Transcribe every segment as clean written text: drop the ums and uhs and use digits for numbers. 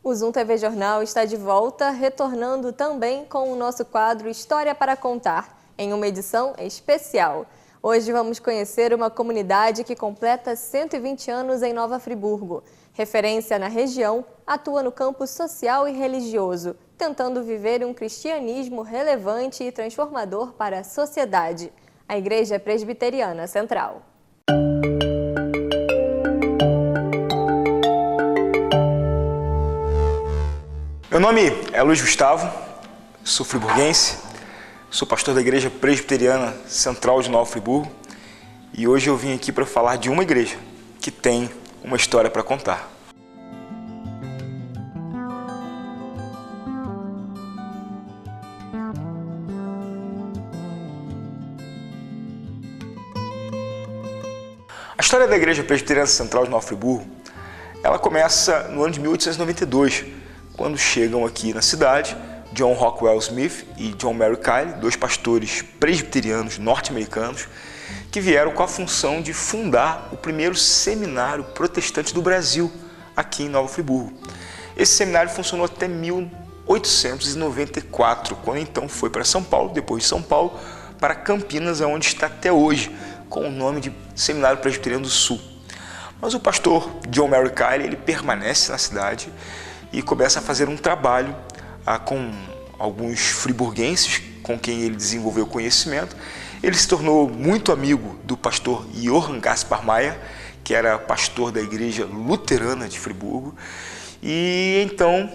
O Zoom TV Jornal está de volta, retornando também com o nosso quadro História para Contar, em uma edição especial. Hoje vamos conhecer uma comunidade que completa 120 anos em Nova Friburgo. Referência na região, atua no campo social e religioso, tentando viver um cristianismo relevante e transformador para a sociedade. A Igreja Presbiteriana Central. Meu nome é Luiz Gustavo, sou friburguense, sou pastor da Igreja Presbiteriana Central de Nova Friburgo e hoje eu vim aqui para falar de uma igreja que tem uma história para contar. A história da Igreja Presbiteriana Central de Nova Friburgo, ela começa no ano de 1892, quando chegam aqui na cidade John Rockwell Smith e John Mary Kyle, dois pastores presbiterianos norte-americanos, que vieram com a função de fundar o primeiro seminário protestante do Brasil, aqui em Nova Friburgo. Esse seminário funcionou até 1894, quando então foi para São Paulo, depois de São Paulo, para Campinas, onde está até hoje, com o nome de Seminário Presbiteriano do Sul. Mas o pastor John Mary Kyle, ele permanece na cidade e começa a fazer um trabalho com alguns friburguenses com quem ele desenvolveu conhecimento. Ele se tornou muito amigo do pastor Johann Gaspar Meyer, que era pastor da Igreja Luterana de Friburgo. E então,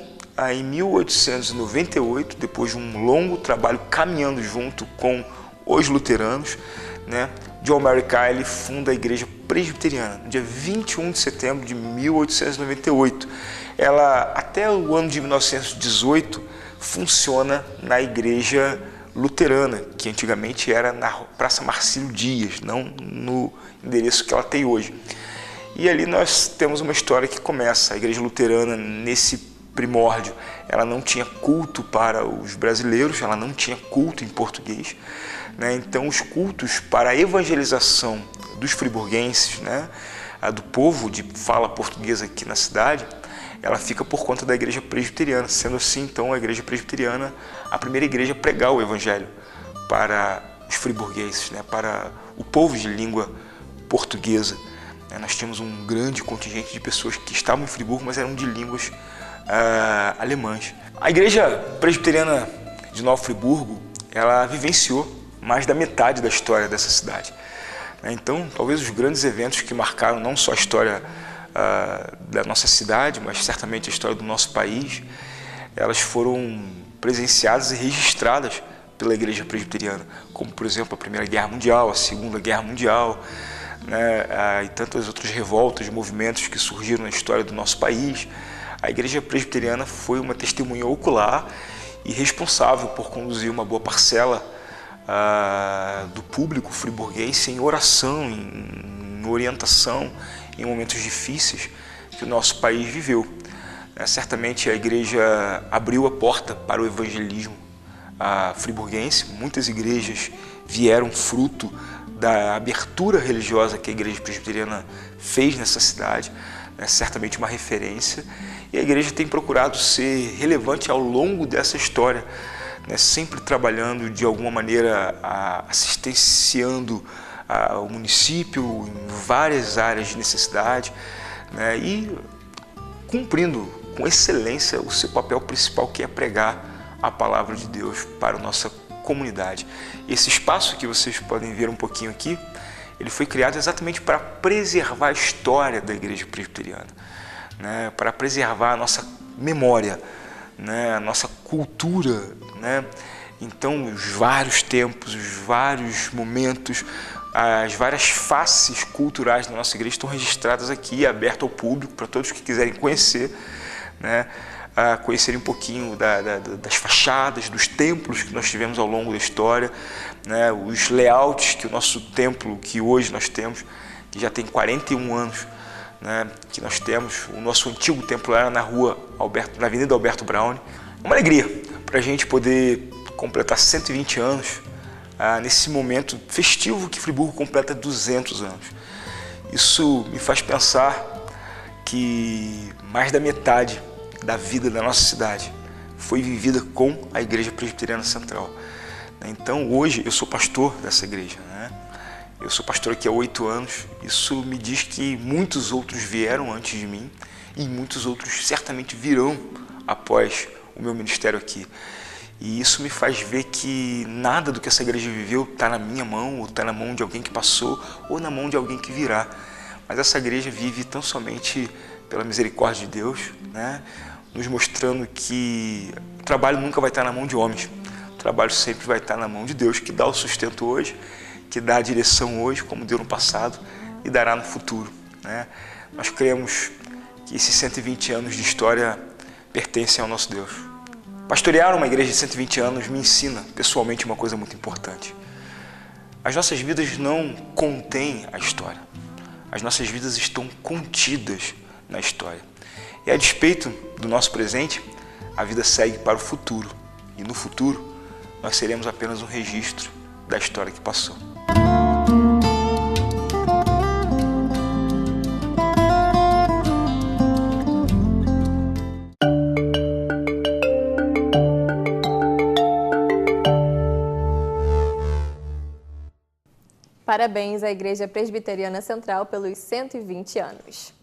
em 1898, depois de um longo trabalho caminhando junto com os luteranos, John Mary Kyle funda a Igreja Presbiteriana, no dia 21 de setembro de 1898. Ela, até o ano de 1918, funciona na Igreja Luterana, que antigamente era na Praça Marcílio Dias, não no endereço que ela tem hoje. E ali nós temos uma história que começa. A Igreja Luterana, nesse primórdio, ela não tinha culto para os brasileiros, ela não tinha culto em português. Então, os cultos para a evangelização dos friburguenses, do povo de fala portuguesa aqui na cidade, ela fica por conta da Igreja Presbiteriana, sendo assim, então, a Igreja Presbiteriana a primeira igreja a pregar o Evangelho para os friburguenses, para o povo de língua portuguesa. Nós tínhamos um grande contingente de pessoas que estavam em Friburgo, mas eram de línguas alemãs. A Igreja Presbiteriana de Nova Friburgo, ela vivenciou mais da metade da história dessa cidade. Então, talvez os grandes eventos que marcaram não só a história da nossa cidade, mas certamente a história do nosso país, elas foram presenciadas e registradas pela Igreja Presbiteriana, como, por exemplo, a Primeira Guerra Mundial, a Segunda Guerra Mundial, e tantas outras revoltas, movimentos que surgiram na história do nosso país. A Igreja Presbiteriana foi uma testemunha ocular e responsável por conduzir uma boa parcela do público friburguense em oração, em orientação, em momentos difíceis que o nosso país viveu. Certamente a igreja abriu a porta para o evangelismo friburguense. Muitas igrejas vieram fruto da abertura religiosa que a Igreja Presbiteriana fez nessa cidade, certamente uma referência. E a igreja tem procurado ser relevante ao longo dessa história, sempre trabalhando de alguma maneira, assistenciando o município em várias áreas de necessidade, e cumprindo com excelência o seu papel principal, que é pregar a palavra de Deus para a nossa comunidade. Esse espaço que vocês podem ver um pouquinho aqui, ele foi criado exatamente para preservar a história da Igreja Presbiteriana, para preservar a nossa memória, a nossa cultura, Então, os vários tempos, os vários momentos, as várias faces culturais da nossa igreja estão registradas aqui, aberto ao público, para todos que quiserem conhecer, conhecerem um pouquinho das fachadas, dos templos que nós tivemos ao longo da história, os layouts que o nosso templo, que hoje nós temos, que já tem 41 anos, que nós temos. O nosso antigo templo era na na Avenida Alberto Braune. É uma alegria para a gente poder completar 120 anos nesse momento festivo que Friburgo completa 200 anos. Isso me faz pensar que mais da metade da vida da nossa cidade foi vivida com a Igreja Presbiteriana Central. Então hoje eu sou pastor dessa igreja, né? Eu sou pastor aqui há 8 anos, isso me diz que muitos outros vieram antes de mim e muitos outros certamente virão após o meu ministério aqui. E isso me faz ver que nada do que essa igreja viveu está na minha mão, ou está na mão de alguém que passou, ou na mão de alguém que virá. Mas essa igreja vive tão somente pela misericórdia de Deus, né? Nos mostrando que o trabalho nunca vai estar na mão de homens. O trabalho sempre vai estar na mão de Deus, que dá o sustento hoje, que dá a direção hoje, como deu no passado, e dará no futuro, né? Nós cremos que esses 120 anos de história pertencem ao nosso Deus. Pastorear uma igreja de 120 anos me ensina pessoalmente uma coisa muito importante. As nossas vidas não contêm a história. As nossas vidas estão contidas na história. E a despeito do nosso presente, a vida segue para o futuro. E no futuro, nós seremos apenas um registro da história que passou. Parabéns à Igreja Presbiteriana Central pelos 120 anos.